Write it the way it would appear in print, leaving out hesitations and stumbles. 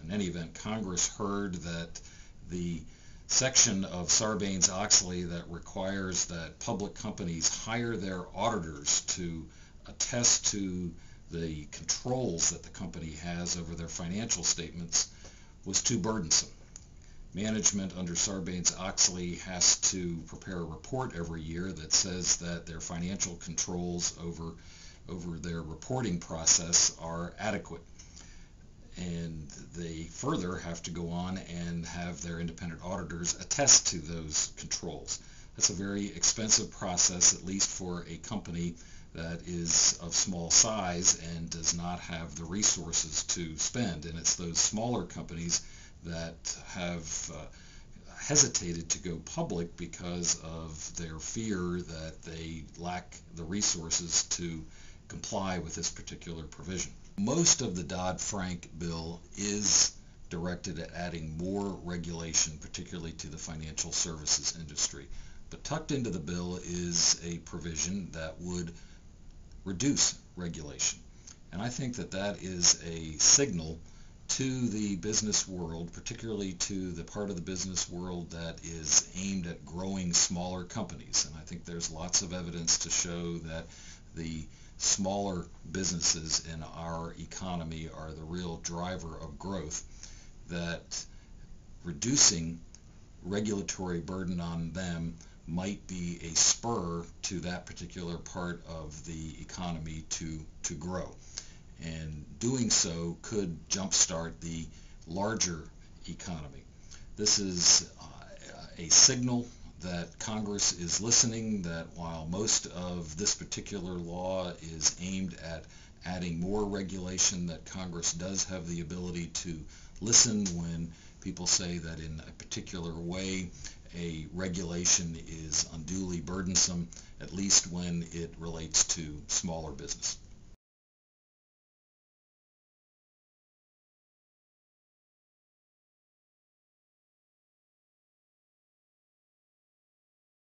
In any event, Congress heard that the section of Sarbanes-Oxley that requires that public companies hire their auditors to attest to the controls that the company has over their financial statements was too burdensome. Management under Sarbanes-Oxley has to prepare a report every year that says that their financial controls over their reporting process are adequate. And they further have to go on and have their independent auditors attest to those controls. That's a very expensive process, at least for a company that is of small size and does not have the resources to spend. And it's those smaller companies that have hesitated to go public because of their fear that they lack the resources to comply with this particular provision. Most of the Dodd-Frank bill is directed at adding more regulation, particularly to the financial services industry. But tucked into the bill is a provision that would reduce regulation. And I think that that is a signal to the business world, particularly to the part of the business world that is aimed at growing smaller companies. And I think there's lots of evidence to show that the smaller businesses in our economy are the real driver of growth, that reducing regulatory burden on them might be a spur to that particular part of the economy to grow. And doing so could jumpstart the larger economy. This is a signal that Congress is listening, that while most of this particular law is aimed at adding more regulation, that Congress does have the ability to listen when people say that in a particular way a regulation is unduly burdensome, at least when it relates to smaller business.